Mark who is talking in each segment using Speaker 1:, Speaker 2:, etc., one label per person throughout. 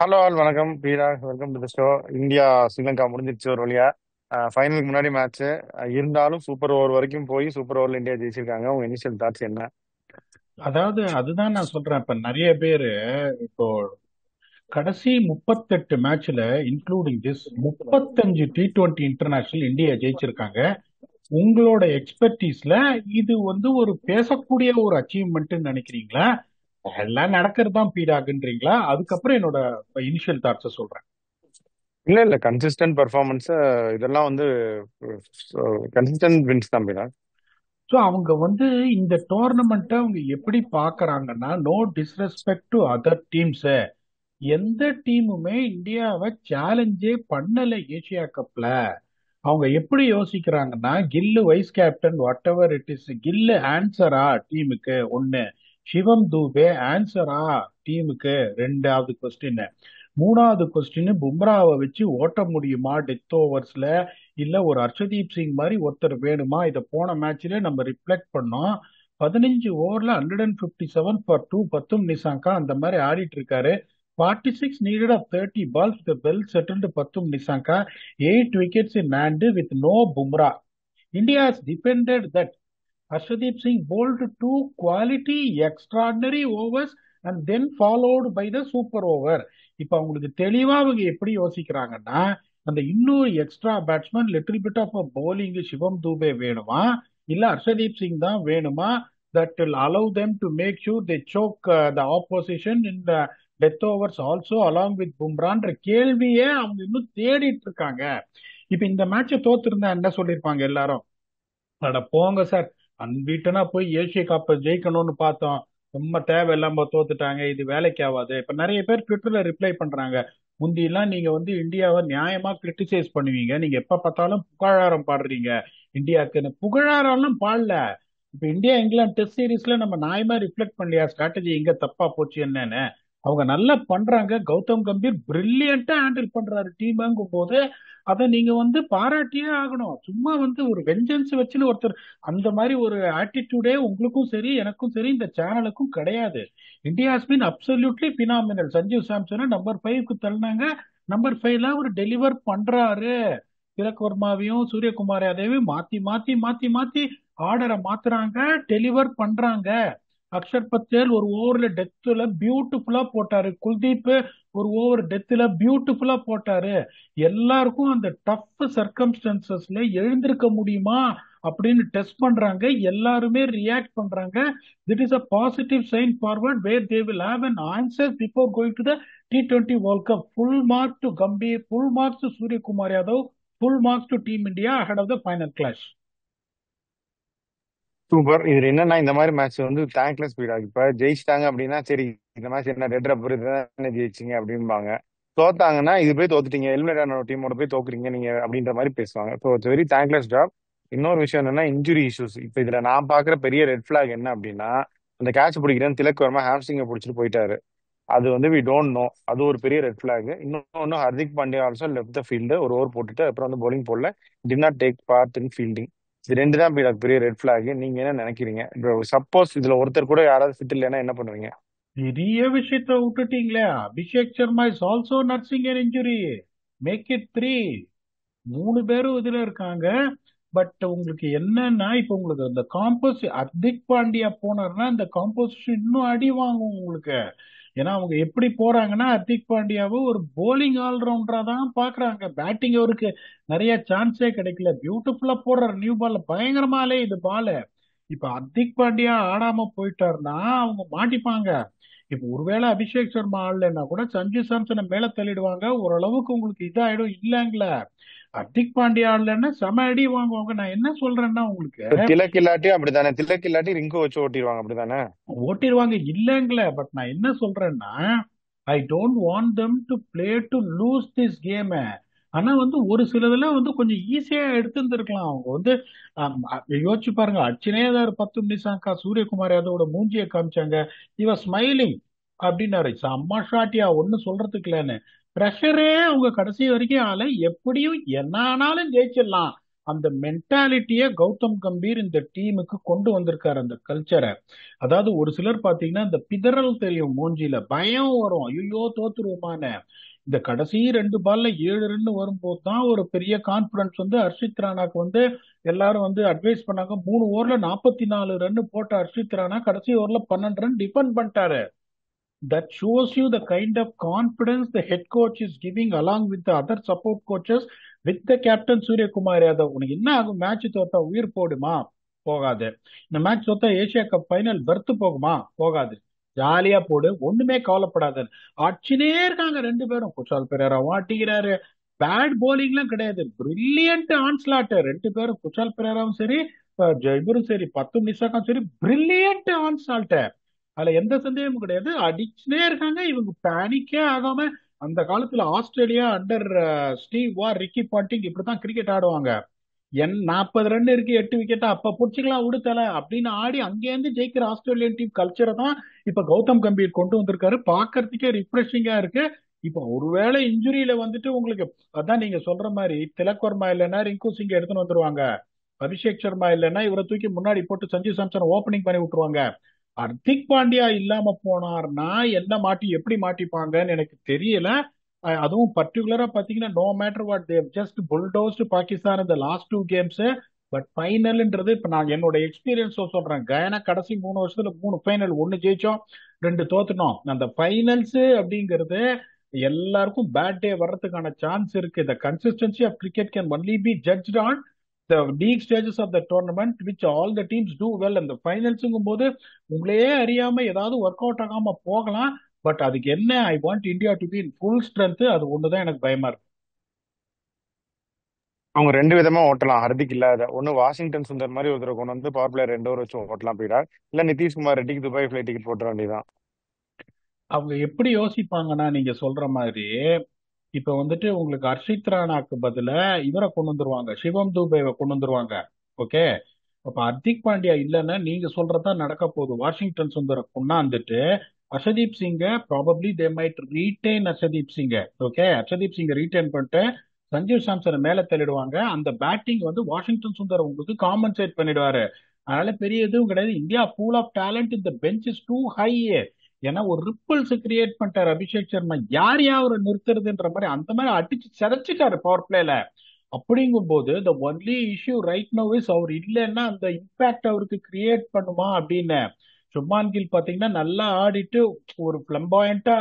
Speaker 1: Hello all வணக்கம் பீரா, welcome to the show. India Sri Lanka முடிஞ்சிருச்சு ஒரு வழியா. ஃபைனலுக்கு முன்னாடி மேட்ச் இருந்தாலும் சூப்பர் ஓவர் வரைக்கும் போய் சூப்பர் ஓவர்ல இந்தியா ஜெயிச்சிருக்காங்க. உங்க இனிஷியல் தாட்ஸ் என்ன?
Speaker 2: அதாவது அதுதான் நான் சொல்றேன். இப்ப நிறைய பேரு இப்போ கடைசி 38 மேட்ச்ல including this 35 T20 international India ஜெயிச்சிருக்காங்க. உங்களோட எக்ஸ்பர்டீஸ்ல இது ஒரு பேசக்கூடிய ஒரு அச்சீவ்மெண்ட் நினைக்கிறீங்களா? எல்லாம் நடக்கிறது தான் பீடாகுன்றீங்களா? அதுக்கப்புறம் என்னோட இனிஷியல் தாட்ஸை சொல்றேன்.
Speaker 1: இல்ல இல்ல, கன்சிஸ்டன்ட் பெர்ஃபார்மன்ஸ் இதெல்லாம் கன்சிஸ்டன்ட் வின்ஸ் தான் பீரா.
Speaker 2: ஸோ அவங்க இந்த டோர்னமெண்ட்டை அவங்க எப்படி பாக்குறாங்கன்னா, no disrespect to other teams, எந்த டீமுமே இந்தியாவை சேலஞ்சே பண்ணல ஏசியா கப்ல. அவங்க எப்படி யோசிக்கிறாங்கன்னா, Gill vice captain whatever it is, Gill ஆன்சரா டீமுக்கு ஒண்ணு, சிவம் தூபே ஆன்சரா டீமுக்கு ரெண்டாவது கொஸ்டின், மூணாவது கொஸ்டின் பும்ராவை வச்சு ஓட்ட முடியுமா டெத் ஓவர்ஸ்ல, இல்ல ஒரு ஹர்ஷதீப் சிங் மாதிரி ஒருத்தர் வேணுமா? இதை போன மேட்ச்ல நம்ம ரிஃப்ளெக்ட் பண்ணோம். 15 ஓவர்ல 157 ஃபார் டூ பத்தும் நிசாங்கா அந்த மாதிரி ஆடிட்டு இருக்காரு. 46 needed of 30 balls with a well settled பத்தும் Nissanka, 8 wickets in hand with no Bumrah. India has defended that. Harshdeep Singh bowled two quality extraordinary overs and then followed by the super over. இப்ப அவங்களுக்கு தெளிவா அவங்க எப்படி யோசிக்கிறாங்கன்னா, அந்த இன்னொரு extra batsman little bit of a bowling Shivam Dube வேணுமா, இல்ல ஹர்ஷதீப் சிங் தான் வேணுமா? that will allow them to make sure they choke the opposition in the death overs also along with பும்ரான்ற கேள்வியே அவங்க இன்னும் தேடிட்டு இருக்காங்க. இப்ப இந்த மேட்சை தோத்திருந்தா என்ன சொல்லியிருப்பாங்க எல்லாரும்? அட போங்க சார், அன்பீட்டனா போய் ஏசிய கப்பை ஜெயிக்கணும்னு பார்த்தோம், ரொம்ப தேவையில்லாம தோத்துட்டாங்க, இது வேலைக்கு ஆகாது. இப்ப நிறைய பேர் ட்விட்டர்ல ரிப்ளை பண்றாங்க. முந்தியெல்லாம் நீங்க இந்தியாவை நியாயமா கிரிட்டிசைஸ் பண்ணுவீங்க, நீங்க எப்ப பார்த்தாலும் புகழாரம் பாடுறீங்க இந்தியாவுக்குன்னு. புகழாரம்லாம் பாடல. இப்ப இந்தியா இங்கிலாந்து டெஸ்ட் சீரீஸ்ல நம்ம நியாயமா ரிஃப்ளெக்ட் பண்ணலையா ஸ்ட்ராட்டஜி எங்க தப்பா போச்சு என்னன்னு? அவங்க நல்லா பண்றாங்க. கௌதம் கம்பீர் பிரில்லியண்டா ஹேண்டில் பண்றாரு டீம்ங்கும் போது அதை நீங்க பாராட்டியே ஆகணும். சும்மா ஒரு வெஞ்சன்ஸ் வச்சுன்னு ஒருத்தர் அந்த மாதிரி ஒரு ஆட்டிடியூடே உங்களுக்கும் சரி எனக்கும் சரி இந்த சேனலுக்கும் கிடையாது. India has been absolutely phenomenal. Sanjeev சாம்சனை நம்பர் 5க்கு தள்ளினாங்க. நம்பர் 5ல அவர் டெலிவர் பண்றாரு. திலக் வர்மாவையும் சூரியகுமார் யாதவையும் மாத்தி மாத்தி மாத்தி மாத்தி ஆர்டரை மாத்துறாங்க, டெலிவர் பண்றாங்க. அக்ஷர் பத்தேல் ஒரு ஓவர்ல டெத்துல பியூட்டிஃபுல்லா போட்டாரு. குல்தீப் ஒரு ஓவர் டெத்துல பியூட்டிஃபுல்லா போட்டாரு. எல்லாருக்கும் அந்த டஃப் சர்க்கம்ஸ்டன்சஸ்ல எழுந்திருக்க முடியுமா அப்படின்னு டெஸ்ட் பண்றாங்க. எல்லாருமே ரியாக்ட் பண்றாங்க. That is a positive sign forward where they will have an answer before going to the T20 World Cup. Full mark to Gambhir, full marks to Suryakumar Yadav, full marks to Team India ahead of the final clash.
Speaker 1: Super. இதுல என்னன்னா, இந்த மாதிரி match thankless Pira. இப்ப ஜெயிச்சிட்டாங்க அப்படின்னா சரி, இந்த match என்ன ரெட் ரப்பர் இதுதானே ஜெயிச்சிங்க அப்படின்பாங்க. தோத்தாங்கன்னா இது போய் தோத்துட்டீங்க, எலிமினேட் ஆன டீமோட போய் தோக்குறீங்க நீங்க அப்படின்ற மாதிரி பேசுவாங்க. So it's very thankless job. இன்னொரு விஷயம் என்னன்னா, இன்ஜுரி இஷ்யூஸ். இப்ப இதுல நான் பாக்குற பெரிய ரெட் பிளாக் என்ன அப்படின்னா, அந்த கேட்ச் பிடிக்கிறேன்னு திலக் வர்மா ஹாம்ஸ்ட்ரிங்கை பிடிச்சிட்டு போயிட்டாரு. அது வி டோன்ட் நோ. அது ஒரு பெரிய ரெட் பிளாக். இன்னொன்னு, Hardik Pandya also left the field ஒரு ஓவர் போட்டுட்டு அப்புறம் bowling போடல, did not take part in fielding. இது ரெண்டு தான் பெரிய ரெட் பிளாக். நீங்க என்ன நினைக்கிறீங்க? சப்போஸ் இதுல ஒருத்தர் கூட யாராவது ஃபிட் இல்லைன்னா என்ன பண்ணுவீங்க?
Speaker 2: பெரிய விஷயத்த விட்டுட்டீங்களே. Abhishek Sharma is also nursing an injury. Make it three. 3 பேரும் இதுல இருக்காங்க. பட் உங்களுக்கு என்னன்னா, இப்ப உங்களுக்கு இந்த காம்போஸ் ஹர்திக் பாண்டியா போனார்னா இந்த காம்போசிஷன் இன்னும் அடி வாங்கும் உங்களுக்கு. ஏன்னா அவங்க எப்படி போறாங்கன்னா, ஹர்திக் பாண்டியாவை ஒரு போலிங் ஆல்ரவுண்டரா தான் பாக்குறாங்க. பேட்டிங் அவருக்கு நிறைய சான்ஸே கிடைக்கல. பியூட்டிஃபுல்லா போடுறாரு, நியூ பால்ல பயங்கரமாலே இது பால். இப்ப ஹர்திக் பாண்டியா ஆடாம போயிட்டாருன்னா அவங்க மாட்டிப்பாங்க. இப்ப ஒருவேளை அபிஷேக் சர்மா ஆடலைன்னா கூட சஞ்சு சாம்சனை மேல தள்ளிடுவாங்க. ஓரளவுக்கு உங்களுக்கு இதாயிடும் இல்லைங்களா? ஹர்திக் பாண்டியா ஆடலைன்னா செம அடி வாங்குவாங்க. நான் என்ன சொல்றேன்னா உங்களுக்கு,
Speaker 1: இப்ப திலக் இல்லாட்டி அப்படித்தானே, திலக் இல்லாட்டி ரிங்கு வச்சு ஓட்டிடுவாங்க அப்படித்தானே?
Speaker 2: ஓட்டிடுவாங்க இல்லைங்கள. பட் நான் என்ன சொல்றேன்னா, ஐ don't want them to play to lose this game. ஆனா ஒரு சிலதுல கொஞ்சம் ஈஸியா எடுத்திருந்திருக்கலாம். அவங்க யோசிச்சு பாருங்க. அர்ச்சனே பத்து நிமிஷம்க்கா சூரியகுமார் யாதவோட மூஞ்சியை காமிச்சாங்க. இவ ஸ்மைலிங் அப்படின்னாரு. அம்மா ஷாட்டியா ஒண்ணு சொல்றதுக்கு இல்லன்னு. ப்ரெஷரே அவங்க கடைசி வரைக்கும் ஆள எப்படியும் என்ன ஆனாலும் ஜெயிச்சிடலாம் அந்த மென்டாலிட்டிய கௌதம் கம்பீர் இந்த டீமுக்கு கொண்டு வந்திருக்காரு, அந்த கல்ச்சரை. அதாவது ஒரு சிலர் பாத்தீங்கன்னா இந்த பிதறல் தெரியும் மூஞ்சில, பயம் வரும், ஐயோ தோத்துருவோமான. இந்த கடைசி 2 பால்ல 7 ரன் வரும்போது தான் ஒரு பெரிய கான்பிடன்ஸ் வந்து ஹர்ஷித் ராணாக்கு வந்து எல்லாரும் வந்து அட்வைஸ் பண்ணாங்க. 3 ஓவர்ல 44 ரன் போட்ட ஹர்ஷித் ராணா கடைசி ஓவர்ல 12 ரன் டிஃபெண்ட் பண்ணிட்டாரு. That shows you the kind of confidence the head coach is giving along with the other support coaches with the captain Surya Kumar Yadav. உனக்கு என்ன ஆகும்? மேட்ச் தோத்தா உயிர் போடுமா? போகாது. இந்த மேட்ச் தோத்தா ஏசியா கப் ஃபைனல் பெர்த் போகுமா? போகாது. ஜாலியா போடு, ஒண்ணுமே கவலைப்படாது. அடிச்சுனே இருக்காங்க 2 பேரும். குஷால் பெரேராவும் அடிக்கிறாரு. பேட் போலிங்லாம் கிடையாது, பிரில்லியன்ட் ஆன்ஸ்லாட் 2 பேரும். குஷால் பெரேராவும் சரி, இவரும் சரி, 10 நிமிஷம் சரி, பிரில்லியன்ட் ஆன்ஸ்லாட். அதுல எந்த சந்தேகமும் கிடையாது. அடிச்சுனே இருக்காங்க. இவங்க பேனிக்கே ஆகாம, அந்த காலத்துல ஆஸ்திரேலியா அண்டர் ஸ்டீவ் வார், ரிக்கி பாண்டிங் இப்படித்தான் கிரிக்கெட் ஆடுவாங்க. 40 ரன் இருக்கு, 8 விக்கெட்டா, அப்ப புடிச்சுக்கலாம் விடுத்தல அப்படின்னு ஆடி அங்கேருந்து ஜெயிக்கிற ஆஸ்திரேலியன் டீம் கல்ச்சரை தான் இப்ப கௌதம் கம்பீர் கொண்டு வந்திருக்காரு. பாக்குறதுக்கே ரிஃப்ரெஷிங்கா இருக்கு. இப்ப ஒருவேளை இன்ஜுரியில வந்துட்டு உங்களுக்கு, அதான் நீங்க சொல்ற மாதிரி திலக் வர்மா இல்லைன்னா ரிங்கு சிங் எடுத்துன்னு வந்துருவாங்க, அபிஷேக் சர்மா இல்லைன்னா இவரை தூக்கி முன்னாடி போட்டு சஞ்சு சாம்சன் ஓபனிங் பண்ணி விட்டுருவாங்க. ஹர்திக் பாண்டியா இல்லாம போனார்னா என்ன மாட்டி எப்படி மாட்டிப்பாங்கன்னு எனக்கு தெரியல. அதுவும் பர்டிகுலரா பாத்தீங்கன்னா no matter what they just bulldozed Pakistan இந்த லாஸ்ட் 2 கேம்ஸ். பட் ஃபைனல்ன்றது இப்ப நான் என்னோட எக்ஸ்பீரியன்ஸ் சொல்றேன். கயானா கடைசி 3 வருஷத்துல 3 ஃபைனல், 1 ஜெயிச்சோம், 2 தோத்துனோம். அந்த ஃபைனல்ஸ் அப்படிங்கிறது எல்லாருக்கும் பேட் டே வர்றதுக்கான சான்ஸ் இருக்கு. The consistency of cricket can only be judged on the league stages of the tournament which all the teams do well. அந்த ஃபைனல்ஸுங்கும் போது உங்களே அறியாம ஏதாவது ஒர்க் அவுட் ஆகாம போகலாம். பட் அதுக்கு என்ன, I want India to be in full strength. அது ஒண்ணுதான் எனக்கு பயமா இருக்கு.
Speaker 1: அவங்க 2 விதமா ஓட்டலாம். ஹர்திக் இல்லாத ஒன்னு வாஷிங்டன் சுந்தர் மாதிரி ஒருத்தரை கொண்டு வந்து பவர் பிளேயர் 2 ஓவர் வச்சு ஓட்டலாம் போயிடா. இல்ல நிதிஷ்குமார் ரெட்டிக்கு துபாய் ஃபிளைட் டிக்கெட் போட்டுற வேண்டியதான்.
Speaker 2: அவங்க எப்படி யோசிப்பாங்கன்னா, நீங்க சொல்ற மாதிரி இப்ப வந்துட்டு உங்களுக்கு ஹர்ஷித் ராணாக்கு பதிலா இவரை கொண்டு வந்துருவாங்க, சிவம் தூபேவை கொண்டு வந்துருவாங்க. ஓகே, அப்ப ஹர்திக் பாண்டியா இல்லைன்னா நீங்க சொல்றதுதான் நடக்க போகுது. வாஷிங்டன் சுந்தரை கொண்டாந்துட்டு ஹர்ஷதீப் சிங்க probably they might retain Harshdeep சிங்க. ஓகே, ஹர்ஷதீப் சிங்க ரீடைன் பண்ணிட்டு சஞ்சீவ் சாம்சனை மேல தள்ளிடுவாங்க. அந்த பேட்டிங் வந்து வாஷிங்டன் சுந்தர் உங்களுக்கு காம்பன்சேட் பண்ணிடுவாரு. அதனால பெரிய எதுவும் கிடையாது. இந்தியா பூல் ஆஃப் டேலண்ட், இந்த பெஞ்ச் இஸ் டூ ஹை. ஏன்னா ஒரு ரிப்பல்ஸ் கிரியேட் பண்ணிட்டாரு அபிஷேக் சர்மா. யார் யாரை நிறுத்துறதுன்ற மாதிரி அந்த மாதிரி அடிச்சு சிதைச்சிட்டாரு பவர் பிளேல. அப்படிங்கும் போது the only issue right now is அவர் இல்லைன்னா அந்த இம்பாக்ட் அவருக்கு கிரியேட் பண்ணுமா அப்படின்னு. சுப்மான் கில் பாத்தீங்கன்னா நல்லா ஆடிட்டு ஒரு பிளம்பாயிண்டா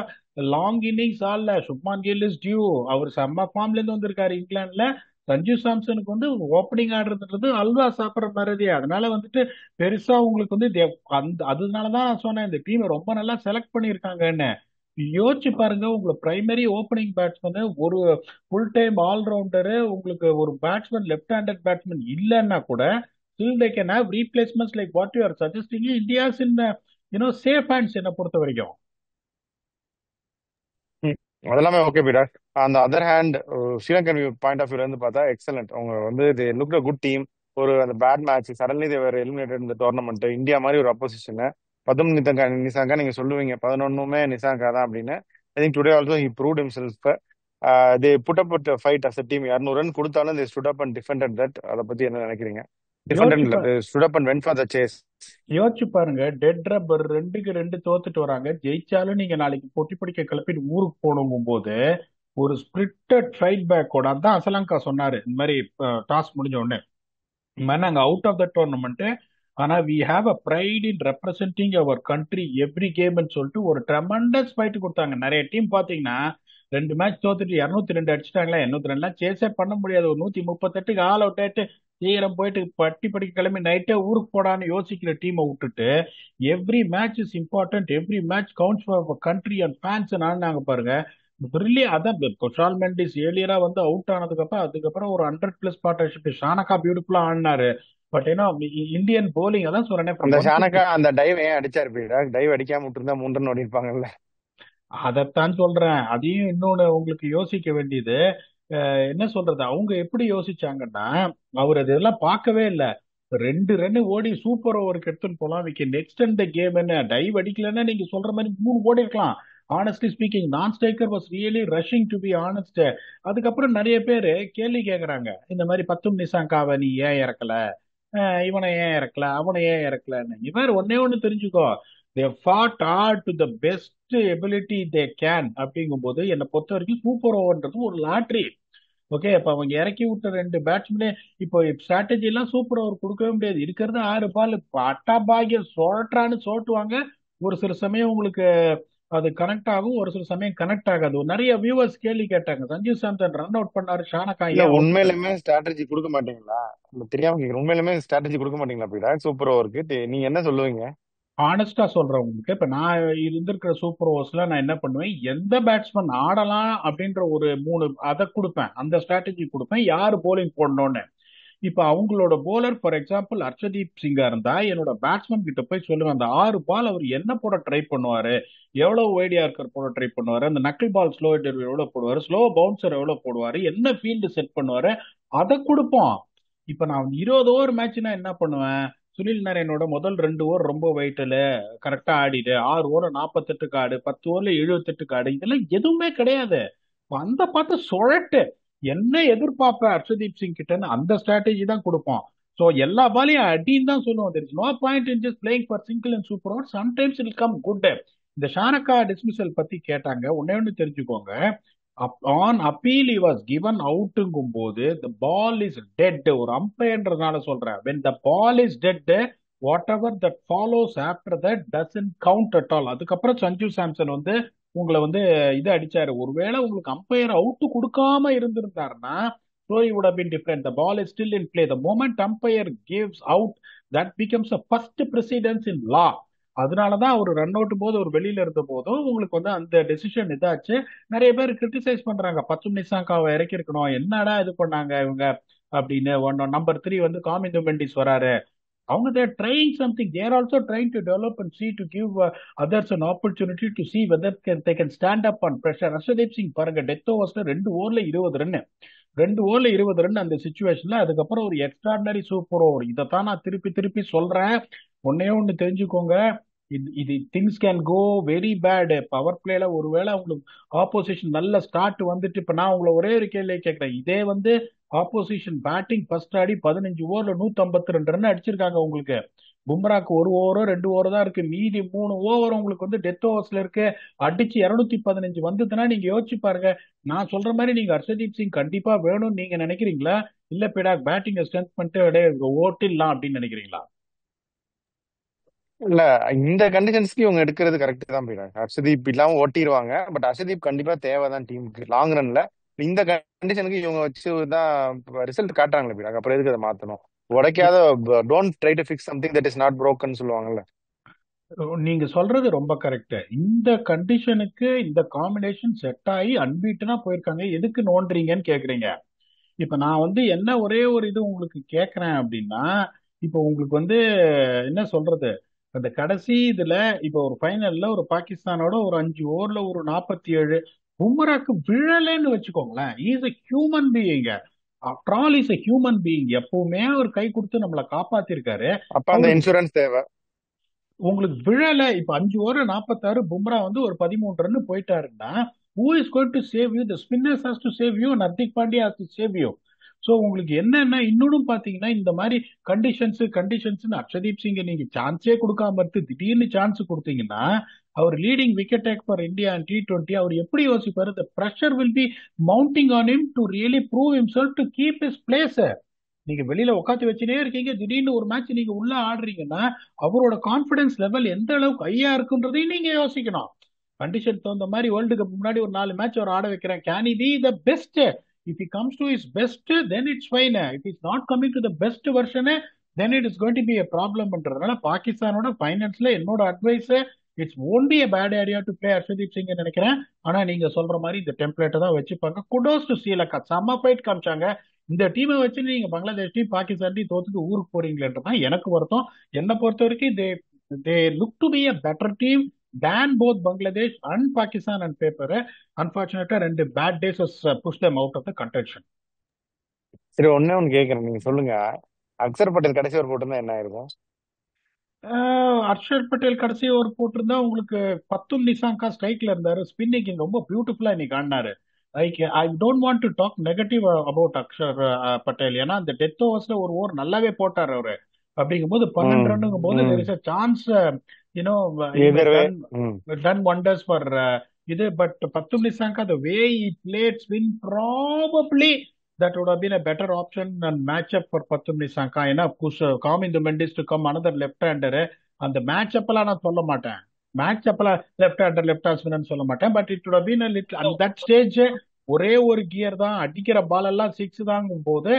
Speaker 2: லாங் இன்னிங்ஸ் ஆடல. Shubman Gill is due. அவர் செம்ம ஃபார்ம்ல இருந்து வந்திருக்காரு இங்கிலாந்துல. சஞ்சு சாம்சனுக்கு வந்து ஓப்பனிங் ஆடுறதுன்றது அல்வா சாப்பிட்ற மாதிரி. அதனால வந்துட்டு பெருசா உங்களுக்கு வந்து அந்த அதனாலதான் நான் சொன்னேன் இந்த டீமை ரொம்ப நல்லா செலக்ட் பண்ணியிருக்காங்கன்னு. யோசிச்சு பாருங்க, உங்களுக்கு பிரைமரி ஓப்பனிங் பேட்ஸ்மேன் ஒரு ஃபுல் டைம் ஆல்ரவுண்டரு, உங்களுக்கு ஒரு பேட்ஸ்மேன் லெஃப்ட் ஹேண்டட் பேட்ஸ்மேன் இல்லைன்னா கூட still they can have replacements like what you are suggesting. India's in safe hands என்ன பொறுத்த வரைக்கும்.
Speaker 1: ம். அதெல்லாமே ஓகே பீடா. அந்த other hand Sri Lankan point of வியூல இருந்து பார்த்தா எக்ஸலண்ட். அவங்க வந்து லுக் அ குட் டீம். ஒரு அந்த பேட் மேட்ச் சடன்லி தேவர் எலிமினேட்டட் இந்த டோர்னமெண்ட். இந்தியா மாதிரி ஒரு அப்போசிஷன் பதும் நிசாங்கா நீங்க சொல்லுவீங்க 11மே நிசாங்கா தான் அப்படின்னு. I think today also he proved himself. They put up fight as a team. 200 run கொடுத்தாலும் they stood up and defended that. அதை பத்தி என்ன நினைக்கிறீங்க?
Speaker 2: யோசிச்சு
Speaker 1: டிஃபெண்டட் இல்ல, they stood up and went for the chase.
Speaker 2: யோசிச்சு பாருங்க, டெட் ரப்பர் 2க்கு 2 தோத்துட்டு வராங்க. ஜெயிச்சாலும் நீங்க நாளைக்கு பொட்டி பிடிக்க கிளப்பிட்டு ஊருக்கு போகணும் போது ஒரு ஸ்பிரிட்டட் ஃபைட் பேக்கோட, அதான் அசலங்கா சொன்னாரு இந்த மாதிரி டாஸ் முடிஞ்ச உடனே, இந்த மாதிரி நாங்க அவுட் ஆஃப் த டோர்னமெண்ட், ஆனா we have a pride in representing our country every கேம்னு சொல்லிட்டு ஒரு ட்ரெமண்டஸ் ஃபைட் கொடுத்தாங்க. நிறைய டீம் பாத்தீங்கன்னா 2 மேட்ச் தோத்துட்டு 202 அடிச்சிட்டாங்களா, 202 சேஸே பண்ண முடியாது. ஒரு 138க்கு ஆல் அவுட் ஆயிட்டு சீக்கிரம் போயிட்டு பட்டி படிக்க கிளம்பி நைட்டே ஊருக்கு போடான்னு யோசிக்கிற டீமை விட்டுட்டு every match is important, every match counts for country and fans ஆனாங்க பாருங்க. அதான் குஷால் மெண்டிஸ் ஏலியரா வந்து அவுட் ஆனதுக்கு அப்புறம் அதுக்கப்புறம் ஒரு 100+ பார்ட்னர்ஷிப் ஷானகா பியூட்டிஃபுல்லா ஆடினாரு. பட் ஏன்னா இந்தியன் போலிங், அதான் சொல்றேன்
Speaker 1: அந்த
Speaker 2: ஃப்ரம் 150.
Speaker 1: ஷானக்கா அந்த டைவ் ஏன் அடிச்சாரு பீடா? டைவ் அடிக்காம விட்டுருந்தா 3 ரன் ஓடி இருப்பாங்கல்ல.
Speaker 2: அதைத்தான் சொல்றேன். அதையும் இன்னொன்னு உங்களுக்கு யோசிக்க வேண்டியது, என்ன சொல்றது, அவங்க எப்படி யோசிச்சாங்கன்னா அவர் அதெல்லாம் பார்க்கவே இல்லை. 2 ரன் ஓடி சூப்பர் ஓவருக்கு எடுத்துட்டு போலாம், we can extend the game. என்ன டைவ் அடிக்கலன்னா நீங்க சொல்ற மாதிரி 3 ஓடி இருக்கலாம். ஆனஸ்ட்லி ஸ்பீக்கிங் நான் striker was really rushing to be honest. அதுக்கப்புறம் நிறைய பேர் கேள்வி கேட்கறாங்க, இந்த மாதிரி பத்தும் நிசாங்காவை நீ ஏன் இறக்கல, இவனை ஏன் இறக்கல, அவனை ஏன் இறக்கலன்னு. இவர் ஒன்னே ஒண்ணு தெரிஞ்சுக்கோ, they fought hard to the best ability they can. அப்படிங்கும்போது என்னை பொறுத்த வரைக்கும் சூப்பர் ஓவர்ன்றது ஒரு லாட்ரி. ஓகே, அப்ப அவங்க இறக்கி விட்ட ரெண்டு பேட்ஸ்மேனே இப்போ ஸ்ட்ராட்டஜி எல்லாம் சூப்பர் ஓவர் கொடுக்கவே முடியாது. இருக்கிறது 6 பால், அட்டா பாகியம் சோற்றான்னு சோட்டுவாங்க. ஒரு சில சமயம் உங்களுக்கு அது கனெக்ட் ஆகும், ஒரு சில சமயம் கனெக்ட் ஆகாது. நிறைய வியூவர்ஸ் கேள்வி கேட்டாங்க, சஞ்சீவ் சாம்சன் ரன் அவுட் பண்ணாரு, ஷானக்கா
Speaker 1: இல்ல
Speaker 2: ஏன் அவுட் பண்ணல.
Speaker 1: உண்மையிலுமே ஸ்ட்ராட்டஜி கொடுக்க மாட்டீங்களா? இல்ல தெரியாம கேக்குறேன். உண்மையிலுமே ஸ்ட்ராட்டஜி கொடுக்க மாட்டீங்களா பீடா சூப்பர் ஓவருக்கு? நீங்க என்ன சொல்லுவீங்க?
Speaker 2: ஆனஸ்டா சொல்றேன் உங்களுக்கு, இப்ப நான் இருந்திருக்கிற சூப்பர் ஓவர்ஸ்ல நான் என்ன பண்ணுவேன், எந்த பேட்ஸ்மேன் ஆடலாம் அப்படின்ற ஒரு 3 அதை கொடுப்பேன், அந்த ஸ்ட்ராட்டஜி கொடுப்பேன், யாரு போலிங் போடணும்னு. இப்ப அவங்களோட போலர் ஃபார் எக்ஸாம்பிள் ஹர்ஷதீப் சிங்கா இருந்தா, என்னோட பேட்ஸ்மேன் கிட்ட போய் சொல்லுவேன், அந்த 6 பால் அவர் என்ன போட ட்ரை பண்ணுவாரு, எவ்வளவு ஒய்டியா இருக்கர் போட ட்ரை பண்ணுவாரு, அந்த நக்கிள் பால் ஸ்லோ இன்டர்வியூ எவ்வளவு போடுவாரு, ஸ்லோ பவுன்சர் எவ்வளவு போடுவாரு, என்ன ஃபீல்டு செட் பண்ணுவாரு, அதை கொடுப்போம். இப்ப நான் 20 ஓவர் மேட்ச்னா என்ன பண்ணுவேன், சுனில் நாராயணோட முதல் 2 ஓவர் ரொம்ப வெயிட்ல கரெக்டா ஆடிடு, 6 ஓவர் 48 ஆடு, 10 ஓவர்ல 78 ஆடு, இதெல்லாம் எதுவுமே கிடையாது. அந்த பார்த்து சுழட்டு, என்ன எதிர்பார்ப்ப ஹர்ஷதீப் சிங் கிட்டன்னு அந்த ஸ்ட்ராட்டஜி தான் கொடுப்போம். ஸோ எல்லா பாலையும் அடின்னு தான் சொல்லுவோம். There is no point in just playing for single and super over, sometimes it come good. இந்த ஷானக்கா டிஸ்மிசல் பத்தி கேட்டாங்க, ஒன்னே ஒன்று தெரிஞ்சுக்கோங்க, on appeal he was given அவுட்டுங்கும் போது the ball is dead. ஒரு அம்பையர்ன்றதுனால சொல்றேன், when the ball is dead, whatever that follows after that doesn't count at all. அதுக்கப்புறம் சஞ்சு சாம்சன் வந்து உங்களை வந்து இது அடிச்சாரு. ஒருவேளை உங்களுக்கு அம்பையர் அவுட் கொடுக்காம இருந்திருந்தாருன்னா, so it would have been different. The ball is still in play. The moment umpire gives out, that becomes a first precedence in law. அதனாலதான் அவர் ரன் அவுட் போது ஒரு வெளியில இருந்த போதும் உங்களுக்கு வந்து அந்த டெசிஷன் இதாச்சு. நிறைய பேர் கிரிட்டிசைஸ் பண்றாங்க, பத்தும் நிசாங்காவை இறக்கி இருக்கணும், என்னடா இது பண்ணாங்க இவங்க அப்படின்னு. நம்பர் 3 வந்து காமிந்து மெண்டிஸ் வராரு, அவங்க they're trying something, they're also trying to develop and see to give others an opportunity to see whether they can stand up on pressure. Harshdeep Singh பாருங்க, டெத் ஓவர்ஸ்ல 2 ஓவர்ல 20 ரன், 2 ஓவர்ல 20 ரன் அந்த சுச்சுவேஷன்ல. அதுக்கப்புறம் ஒரு எக்ஸ்ட்ராடினரி சூப்பர் ஓவர். இதைத்தான் நான் திருப்பி திருப்பி சொல்றேன், ஒன்னே ஒண்ணு தெரிஞ்சுக்கோங்க, இது things can go very bad. Power பிளேல ஒருவேளை உங்களுக்கு ஆப்போசிஷன் நல்ல ஸ்டார்ட் வந்துட்டு, இப்ப நான் உங்களை ஒரே ஒரு கேள்வி கேட்கிறேன், இதே வந்து ஆப்போசிஷன் பேட்டிங் ஃபர்ஸ்ட் ஆடி 15 ஓவர்ல 152 ரன் அடிச்சிருக்காங்க உங்களுக்கு, பும்ராக்கு 1 ஓவரோ 2 ஓவரோ தான் இருக்கு, மீதி 3 ஓவர் உங்களுக்கு வந்து டெத் ஓவர்ஸ்ல இருக்கு, அடிச்சு 215 வந்ததுன்னா நீங்க யோசிச்சு பாருங்க. நான் சொல்ற மாதிரி நீங்க ஹர்ஷதீப் சிங் கண்டிப்பா வேணும்னு நீங்க நினைக்கிறீங்களா, இல்ல பிடாக் பேட்டிங் ஸ்ட்ரென்த் பண்ணிட்டு ஓட்டிடலாம் அப்படின்னு நினைக்கிறீங்களா?
Speaker 1: இல்ல இந்த கண்டிஷன்ஸ்க்கு இவங்க எடுக்கிறது கரெக்ட் தான் பீடா. ஹர்ஷதீப் இல்லாம ஓட்டிடுவாங்க, பட் ஹர்ஷதீப் கண்டிப்பா தேவைதான் டீமுக்கு லாங் ரன்ல. இந்த கண்டிஷனுக்கு இவங்க வச்சு தான் ரிசல்ட் காட்டுறாங்களே பீடா, அப்புறம் எதுக்கு அதை மாத்தணும்? உடைக்காத, don't try to fix something that is not broken சொல்லுவாங்கல்ல.
Speaker 2: நீங்க சொல்றது ரொம்ப கரெக்ட். இந்த கண்டிஷனுக்கு இந்த காம்பினேஷன் செட் ஆகி அன்பீட்டனா போயிருக்காங்க, எதுக்கு நோன்றீங்கன்னு கேக்குறீங்க. இப்ப நான் வந்து என்ன ஒரே ஒரு இது உங்களுக்கு கேக்குறேன் அப்படின்னா, இப்ப உங்களுக்கு வந்து என்ன சொல்றது, அந்த கடைசி இதுல இப்ப ஒரு ஃபைனல்ல ஒரு பாகிஸ்தானோட ஒரு 5 ஓவர்ல ஒரு 47, பும்ராக்கு விழலைன்னு வச்சுக்கோங்களேன், is a human being. After all is a human being, எப்பவுமே அவர் கை கொடுத்து நம்மளை காப்பாத்திருக்காரு.
Speaker 1: அப்ப அந்த
Speaker 2: அவருக்கு
Speaker 1: இன்சூரன்ஸ் தேவை.
Speaker 2: உங்களுக்கு விழல, இப்ப 5 ஓவர் 46, பும்ரா வந்து ஒரு 13 run போயிட்டாருன்னா, who is going to save you? The spinners has to save you and Hardik Pandya has to save you. So உங்களுக்கு என்னன்னா, இன்னொன்னு பாத்தீங்கன்னா, இந்த மாதிரி கண்டிஷன்ஸ் அக்ஷதீப் சிங் நீங்க சான்ஸே கொடுக்காம இருந்து திடீர்னு சான்ஸ் கொடுத்தீங்கன்னா, அவர் leading wicket take for India and T20, அவர் எப்படி யோசிப்பாரு? The pressure will be mounting on him to really prove himself to keep his place. நீங்க வெளியில உட்காந்து வச்சுனே இருக்கீங்க, திடீர்னு ஒரு மேட்ச் நீங்க உள்ள ஆடுறீங்கன்னா, அவரோட கான்பிடன்ஸ் லெவல் எந்த அளவுக்கு ஹையா இருக்குன்றதையும் நீங்க யோசிக்கணும். கண்டிஷன் தகுந்த மாதிரி வேர்ல்டு கப் முன்னாடி ஒரு 4 மேட்ச் அவர் ஆட வைக்கிறேன், can he be the best? If he comes to his best, then it's fine. If he's not coming to the best version, then it is going to be a problem பண்றதுனால பாகிஸ்தானோட ஃபைனல்ஸ்ல என்னோட advice, it's won't be a bad idea to play Harshdeep Singh நினைக்கிறேன். ஆனா நீங்க சொல்ற மாதிரி இந்த டெம்ப்ளேட்டை தான் வச்சுப்பாங்க. குடோஸ் டு ஸ்ரீலங்கா, செம்ம ஃபைட் காமிச்சாங்க. இந்த டீமை வச்சு நீங்க பங்களாதேஷ் டீம் பாகிஸ்தான் டீம் தோத்துட்டு ஊருக்கு போறீங்களேன்றதான் எனக்கு வருத்தம். என்னை பொறுத்த வரைக்கும் they look to be a better team than both Bangladesh and Pakistan on paper. Unfortunately, 2 bad days has pushed them out of the contention.
Speaker 1: சரி, ஒண்ணே ஒண்ணு கேக்குறேன், நீங்க சொல்லுங்க. அக்சர் பட்டேல் கடைசி ஒரு போட்டிருந்தா என்ன ஆயிருக்கும்?
Speaker 2: ஹர்ஷர் பட்டேல் கடைசி ஓவர் போட்டிருந்தா உங்களுக்கு பத்தும் நிசாங்கா ஸ்ட்ரைக்ல இருந்தாரு. ஸ்பின்னிங் ரொம்ப பியூட்டிஃபுல்லா இன்னைக்கு ஆடினாரு. Like I don't want to talk negative about Akshar Patel. ஏன்னா அந்த டெத் ஓவர்ஸ்ல ஒரு ஓவர் நல்லாவே போட்டாரு அவரு. அப்படிங்கும்போது 12
Speaker 1: ம்
Speaker 2: ரன்னுங்கும் போது
Speaker 1: ம்
Speaker 2: there is a chance, you know, he may
Speaker 1: எதிர்வே.
Speaker 2: done
Speaker 1: ம்
Speaker 2: done wonders for இது. பட் பத்தும் Nissanka the way he played spin, probably that would have been a better option and matchup for Pathum Nissanka. ஏன்னா push coming the Mendis to come another left hander. அந்த match அப்பெல்லாம் நான் சொல்ல மாட்டேன். Match அப்பெல்லாம் லெஃப்ட் ஹேண்டர் லெஃப்ட் ஹேண்ட்ஸ்மேன் சொல்ல மாட்டேன். But it would have been a little at that stage. ஒரே ஒரு கியர் தான், அடிக்கிற பால் எல்லாம் சிக்ஸ் தாங்கும் போது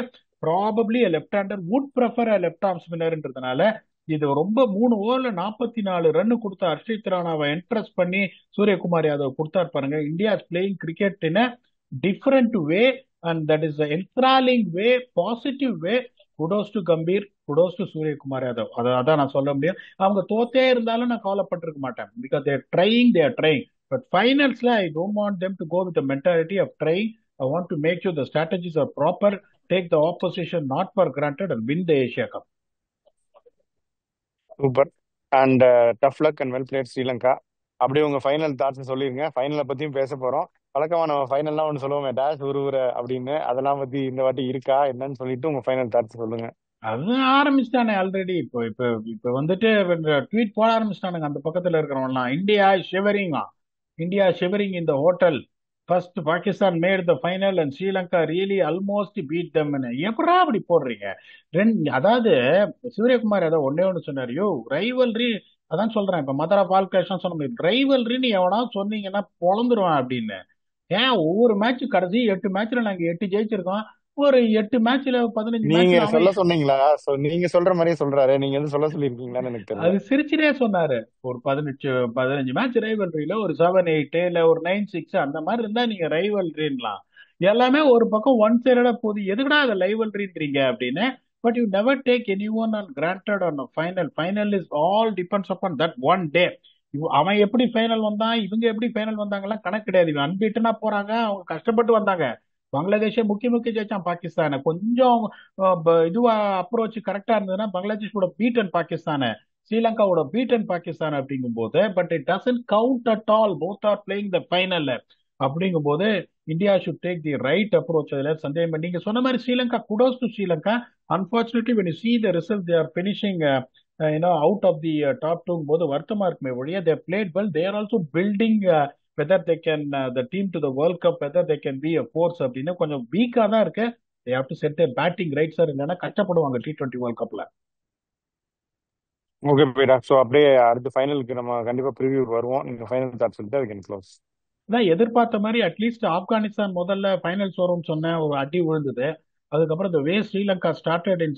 Speaker 2: probably left hander would prefer left arm ஸ்பின்னர்ன்றதுனால இது ரொம்ப 3 ஓவர்ல 44 ரன் கொடுத்த ஹர்ஷித் ராணாவை இன்ட்ரெஸ்ட் பண்ணி சூரியகுமார் யாதவ் கொடுத்தாரு பாருங்க. India is playing cricket in a different way and that is enthralling way, positive way. Kudos to Gambhir, kudos to Suryakumar Yadav. அதான் நான் சொல்ல முடியும். அவங்க தோத்தே இருந்தாலும் நான் கவலைப்பட்டிருக்க மாட்டேன். Because they're trying. பட் ஃபைனல்ஸ்ல I don't want them to go with the mentality of trying. I want to make sure the strategies are proper, take the opposition not for granted, and win the Asia Cup.
Speaker 1: Super. And tough luck and well plate Sri Lanka. அப்படியே உங்க final thoughts சொல்லிருங்க. ஃபைனலை பத்தியும் பேச போறோம். வழக்கமா நம்ம ஃபைனல்லாம் ஒன்று சொல்லுவோமே, டேஷ் உருவுற அப்படின்னு. அதெல்லாம் பத்தி இந்த வாட்டி இருக்கா என்னன்னு சொல்லிட்டு உங்க ஃபைனல் தாட்ஸ் சொல்லுங்க.
Speaker 2: அது ஆரம்பிச்சிட்டானே ஆல்ரெடி. இப்போ இப்போ இப்போ வந்துட்டு ட்வீட் போட ஆரம்பிச்சிட்டானுங்க அந்த பக்கத்துல இருக்கிறவங்கலாம். India shivering in the hotel. First Pakistan made the final and Sri Lanka really almost beat them. எப்படா அப்படி போடுறீங்க? அதாவது சூரியகுமார் ஏதோ ஒன்னே ஒன்று சொன்னார், யோ ரைவல்ரி. அதான் சொல்றேன், இப்ப மதரா பால் கேஷன் சொன்ன மாதிரி ரைவல்ரின்னு எவனா சொன்னீங்கன்னா பொழந்துருவான் அப்படின்னு. ஏன் ஒவ்வொரு மேட்ச் கடைசி 8 மேட்ச்ல நாங்க 8 ஜெயிச்சிருக்கோம். ஒரு 8 மேட்ச்ல 15
Speaker 1: நீங்க
Speaker 2: மேட்ச்ல
Speaker 1: சொல்ல
Speaker 2: அவன்
Speaker 1: சொன்னீங்களா? நீங்க சொல்ற மாதிரியே சொல்றாரு. நீங்க எதுவும் சொல்ல சொல்லிருக்கீங்களான்னு எனக்கு தெரியல.
Speaker 2: அது சிரிச்சிட்டே சொன்னாரு. ஒரு 15 மேட்ச் ரைவல்ரியில ஒரு 7-8 இல்ல ஒரு 9-6 அந்த மாதிரி இருந்தா நீங்க ரைவல்ரின்லாம். எல்லாமே ஒரு பக்கம் ஒன் சைடா போகுது, எதுக்குடா அதை ரைவல்ரின்றீங்க அப்படின்னு. But you never take any one on granted on final. Final is all depends upon that one day. அவன் எப்படி ஃபைனல் வந்தான், இவங்க எப்படி ஃபைனல் வந்தாங்கலாம் கணக்கு கிடையாது. இவன் அன்பீட்டனா போறாங்க, அவங்க கஷ்டப்பட்டு வந்தாங்க. பங்களாதேஷே முக்கிய முக்கிய ஜெயிச்சான் பாகிஸ்தானை. கொஞ்சம் இதுவா அப்ரோச் கரெக்டா இருந்ததுன்னா பங்களாதேஷோட பீட்டன் பாகிஸ்தானை, ஸ்ரீலங்காவோட பீட்டன் பாகிஸ்தான் அப்படிங்கும் போது. But it doesn't count at all. Both are playing the final. அப்படிங்கும் போது India should take the right approach. அதுல சந்தேகம். நீங்க சொன்ன மாதிரி Sri Lanka, kudos to Sri Lanka. Unfortunately when you see the result, they are finishing out of the top 2 போது வருத்தமா இருக்குமே ஒழிய they played well. They are also building whether they can the team to the World Cup, whether they can be a force அப்படின்னு கொஞ்சம் வீக்கா தான் இருக்கு. they have to set their batting right sir, இல்லைன்னா கஷ்டப்படுவாங்க T20 வேர்ல்ட் கப்ல.
Speaker 1: Okay பீடா. So அப்படியே அடுத்த ஃபைனலுக்கு நம்ம கண்டிப்பா ப்ரிவியூ வருவோம். நீங்க ஃபைனல் தாட்ஸ் சொல்லிட்டு we can close.
Speaker 2: அதான் எதிர்பார்த்த மாதிரி அட்லீஸ்ட் ஆப்கானிஸ்தான் முதல்ல ஃபைனல்ஸ் வரும்னு சொன்னேன், ஒரு அடி விழுந்தது. அதுக்கப்புறம் the way Sri Lanka started in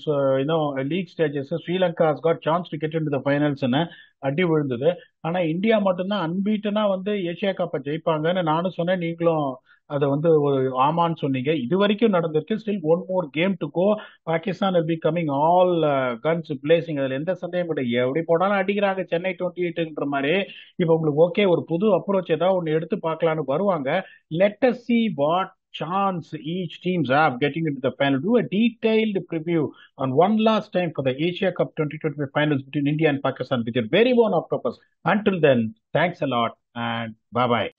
Speaker 2: league stages, Sri Lanka has got chance to get into the finals ன்னு அடி விழுந்தது. ஆனா இந்தியா மட்டும்தான் அன்பீட்டனா ஏசியா கப்பை ஜெயிப்பாங்கன்னு நானும் சொன்னேன், நீங்களும் அதை ஒரு ஆமான்னு சொன்னீங்க. இது வரைக்கும் நடந்திருக்கு. Still one more game to go. Pakistan will be coming all guns blazing. அதுல எந்த சந்தேகம் கிடையாது. எப்படி போட்டாலும் அடிக்கிறாங்க சென்னை 28ன்ற மாதிரி. இப்ப உங்களுக்கு ஓகே, ஒரு புது அப்ரோச் ஏதாவது ஒன்னு எடுத்து பார்க்கலான்னு வருவாங்க. Let us see what chance each teams have getting into the final. Do a detailed preview on one last time for the Asia Cup 2025 finals between India and Pakistan with your very own octopus. Until then, thanks a lot and bye bye.